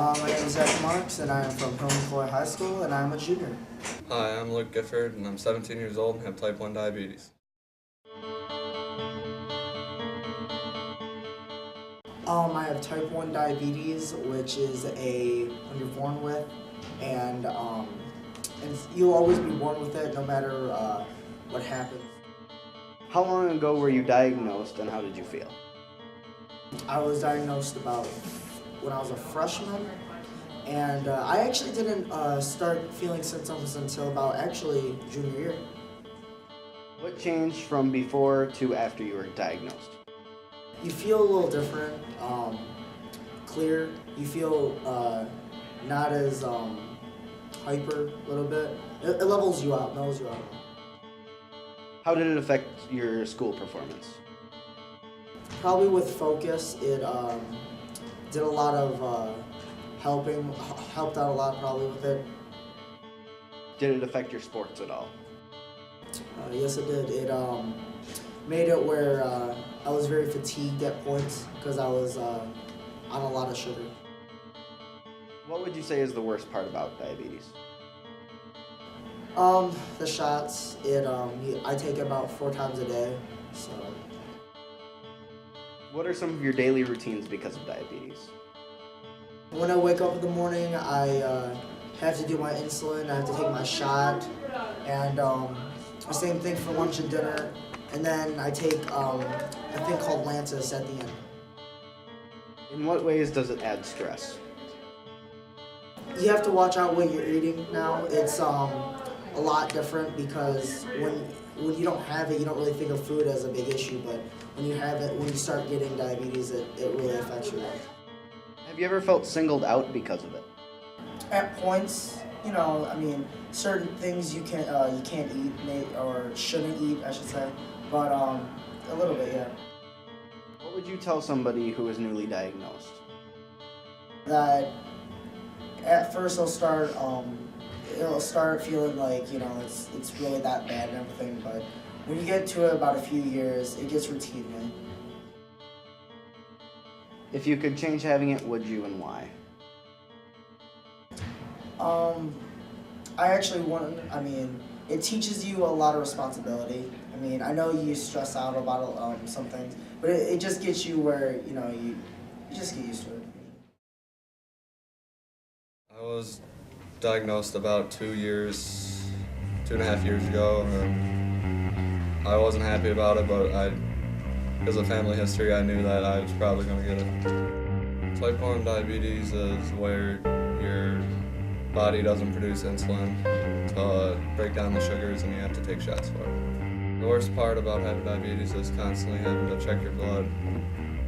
My name is Zach Marks, and I am from Hillman Floyd High School, and I'm a junior. Hi, I'm Luke Gifford, and I'm 17 years old and have type 1 diabetes. I have type 1 diabetes, which is when you're born with, and you'll always be born with it no matter what happens. How long ago were you diagnosed and how did you feel? I was diagnosed about when I was a freshman, and I actually didn't start feeling symptoms until about actually junior year. What changed from before to after you were diagnosed? You feel a little different, clear. You feel not as hyper a little bit. It levels you out, mellows you out. How did it affect your school performance? Probably with focus, it did a lot of helped out a lot probably with it. Did it affect your sports at all? Yes, it did. It made it where I was very fatigued at points because I was on a lot of sugar. What would you say is the worst part about diabetes? The shots. I take it about 4 times a day. So. What are some of your daily routines because of diabetes? When I wake up in the morning, I have to do my insulin. I have to take my shot, and the same thing for lunch and dinner. And then I take a thing called Lantus at the end. In what ways does it add stress? You have to watch out what you're eating now. It's a lot different because when you don't have it, you don't really think of food as a big issue. But when you have it, when you start getting diabetes, it really affects your life. Have you ever felt singled out because of it? At points, certain things you can't eat or shouldn't eat, I should say. But a little bit, yeah. What would you tell somebody who is newly diagnosed? That at first it'll start feeling like it's really that bad and everything, but when you get to it about a few years, it gets routine, man. If you could change having it, would you and why? It teaches you a lot of responsibility. I know you stress out about some things, but it just gets you where, you just get used to it. I was diagnosed about 2.5 years ago. I wasn't happy about it, but because of family history, I knew that I was probably going to get it. Type 1 diabetes is where your body doesn't produce insulin to break down the sugars and you have to take shots for it. The worst part about having diabetes is constantly having to check your blood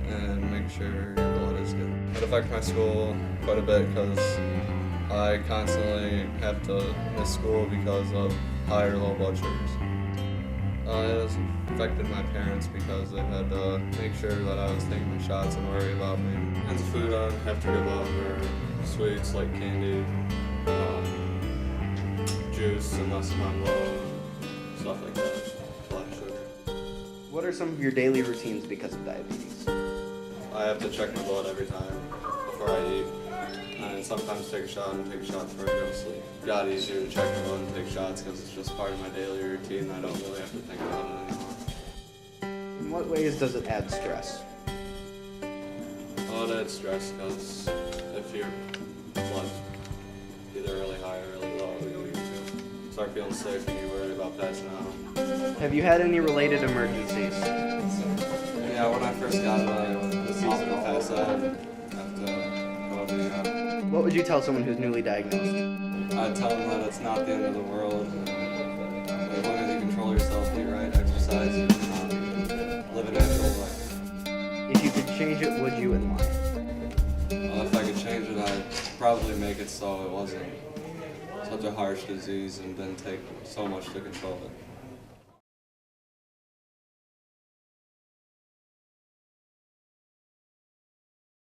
and make sure your blood is good. It affects my school quite a bit because I constantly have to miss school because of high or low blood sugars. It has affected my parents because they had to make sure that I was taking the shots and worry about me. And the food I have to give up are sweets like candy, juice unless I'm low, stuff like that, black sugar. What are some of your daily routines because of diabetes? I have to check my blood every time before I eat. And sometimes take a shot and take a shot before I go to sleep. It got easier to check my blood and take shots because it's just part of my daily routine. I don't really have to think about it anymore. In what ways does it add stress? Well, it adds stress because if your blood's either really high or really low, you start feeling sick and you worry about passing out. Have you had any related emergencies? Yeah, when I first got it, I was easy to pass out. Have to go to the What would you tell someone who's newly diagnosed? I'd tell them that it's not the end of the world. As long as you control yourself, eat right, exercise, and live a natural life. If you could change it, would you and why? Well, if I could change it, I'd probably make it so it wasn't such a harsh disease and didn't take so much to control it.